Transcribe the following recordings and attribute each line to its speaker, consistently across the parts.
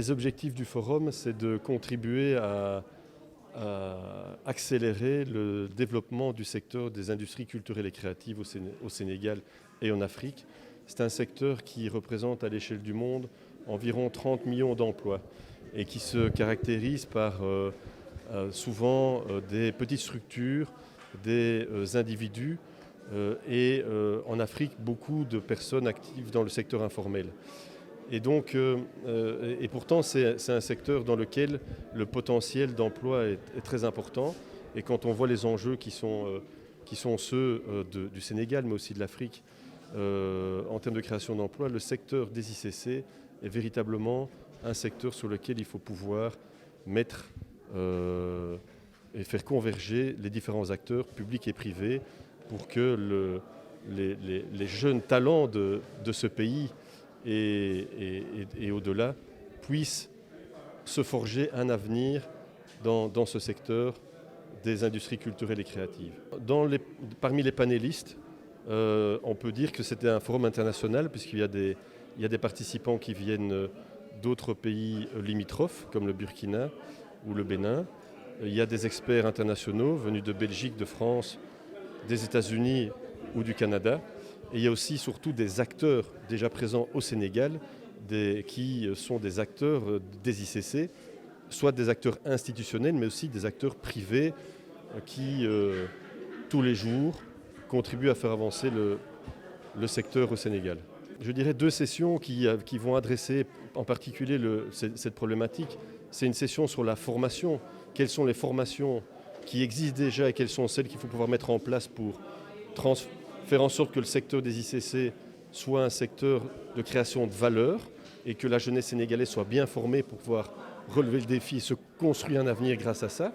Speaker 1: Les objectifs du forum, c'est de contribuer à accélérer le développement du secteur des industries culturelles et créatives au Sénégal et en Afrique. C'est un secteur qui représente à l'échelle du monde environ 30 millions d'emplois et qui se caractérise par souvent des petites structures, des individus et en Afrique beaucoup de personnes actives dans le secteur informel. Et donc, et pourtant, c'est un secteur dans lequel le potentiel d'emploi est très important. Et quand on voit les enjeux qui sont ceux du Sénégal, mais aussi de l'Afrique, en termes de création d'emplois, le secteur des ICC est véritablement un secteur sur lequel il faut pouvoir mettre et faire converger les différents acteurs publics et privés pour que les jeunes talents de ce pays et au-delà, puissent se forger un avenir dans ce secteur des industries culturelles et créatives. Parmi les panélistes, on peut dire que c'était un forum international puisqu'il y a des participants qui viennent d'autres pays limitrophes comme le Burkina ou le Bénin. Il y a des experts internationaux venus de Belgique, de France, des États-Unis ou du Canada. Et il y a aussi surtout des acteurs déjà présents au Sénégal qui sont des acteurs des ICC, soit des acteurs institutionnels, mais aussi des acteurs privés qui, tous les jours, contribuent à faire avancer le secteur au Sénégal. Je dirais 2 sessions qui vont adresser en particulier cette problématique. C'est une session sur la formation. Quelles sont les formations qui existent déjà et quelles sont celles qu'il faut pouvoir mettre en place pour faire en sorte que le secteur des ICC soit un secteur de création de valeur et que la jeunesse sénégalaise soit bien formée pour pouvoir relever le défi et se construire un avenir grâce à ça.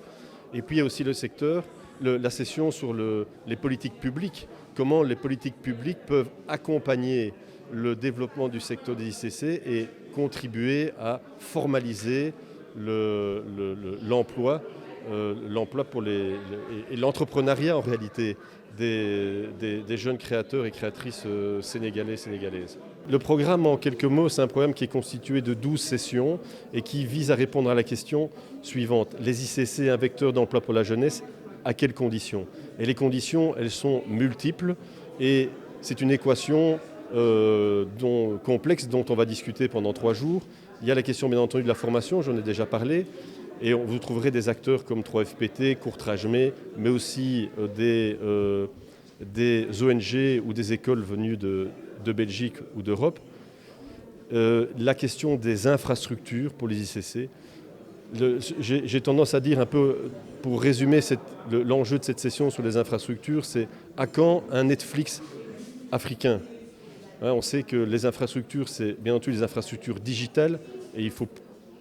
Speaker 1: Et puis il y a aussi la session sur les politiques publiques, comment les politiques publiques peuvent accompagner le développement du secteur des ICC et contribuer à formaliser l'emploi et l'entrepreneuriat en réalité des jeunes créateurs et créatrices sénégalaises. Le programme, en quelques mots, c'est un programme qui est constitué de 12 sessions et qui vise à répondre à la question suivante. Les ICC, un vecteur d'emploi pour la jeunesse, à quelles conditions ? Et les conditions, elles sont multiples et c'est une équation complexe dont on va discuter pendant 3 jours. Il y a la question, bien entendu, de la formation, j'en ai déjà parlé. Et vous trouverez des acteurs comme 3FPT, Courtrajmé, mais aussi des ONG ou des écoles venues de Belgique ou d'Europe. La question des infrastructures pour les ICC. J'ai tendance à dire un peu, pour résumer l'enjeu de cette session sur les infrastructures, c'est à quand un Netflix africain ? On sait que les infrastructures, c'est bien entendu les infrastructures digitales et il faut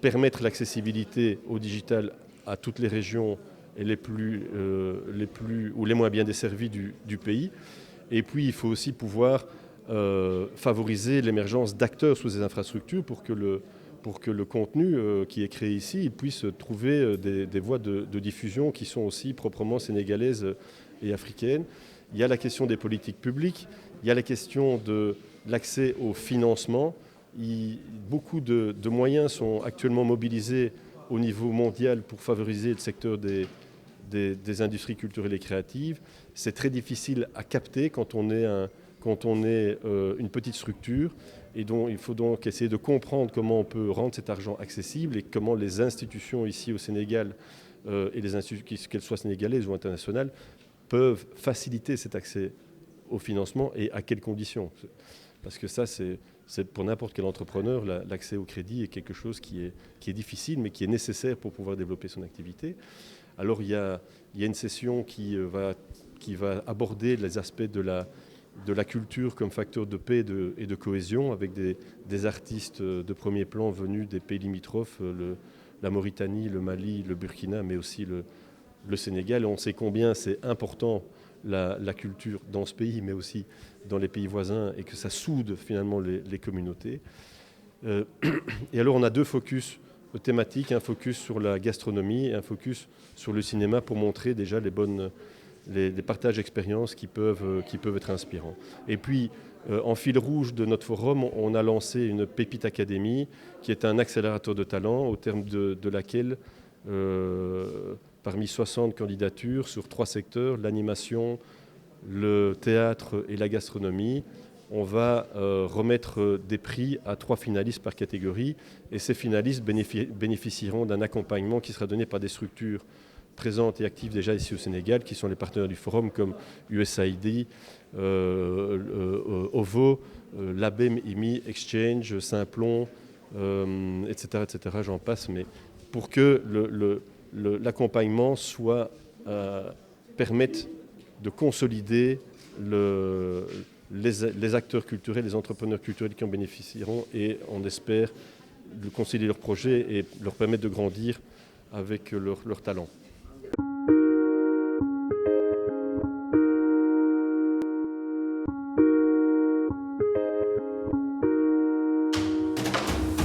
Speaker 1: permettre l'accessibilité au digital à toutes les régions et les plus ou les moins bien desservies du pays. Et puis il faut aussi pouvoir favoriser l'émergence d'acteurs sous ces infrastructures pour que le contenu qui est créé ici il puisse trouver des voies de diffusion qui sont aussi proprement sénégalaises et africaines. Il y a la question des politiques publiques, il y a la question de l'accès au financement. Beaucoup de moyens sont actuellement mobilisés au niveau mondial pour favoriser le secteur des industries culturelles et créatives. C'est très difficile à capter quand on est une petite structure et donc il faut donc essayer de comprendre comment on peut rendre cet argent accessible et comment les institutions ici au Sénégal et les institutions, qu'elles soient sénégalaises ou internationales, peuvent faciliter cet accès au financement et à quelles conditions. Parce que ça, c'est pour n'importe quel entrepreneur, l'accès au crédit est quelque chose qui est difficile, mais qui est nécessaire pour pouvoir développer son activité. Alors, il y a une session qui va aborder les aspects de la culture comme facteur de paix et de cohésion, avec des artistes de premier plan venus des pays limitrophes, la Mauritanie, le Mali, le Burkina, mais aussi le Sénégal. Et on sait combien c'est important la culture dans ce pays, mais aussi dans les pays voisins, et que ça soude finalement les communautés. Et alors on a 2 focus thématiques, un focus sur la gastronomie et un focus sur le cinéma pour montrer déjà les bonnes des partages d'expériences qui peuvent être inspirants. Et puis, en fil rouge de notre forum, on a lancé une Pépite Academy, qui est un accélérateur de talent, au terme de laquelle, parmi 60 candidatures sur 3 secteurs, l'animation, le théâtre et la gastronomie, on va remettre des prix à 3 finalistes par catégorie. Et ces finalistes bénéficieront d'un accompagnement qui sera donné par des structures présentes et actives déjà ici au Sénégal, qui sont les partenaires du forum, comme USAID, OVO, l'ABEM, IMI, Exchange, Simplon, etc., etc., j'en passe, mais pour que l'accompagnement permette de consolider les acteurs culturels, les entrepreneurs culturels qui en bénéficieront, et on espère consolider leurs projets et leur permettre de grandir avec leur talent.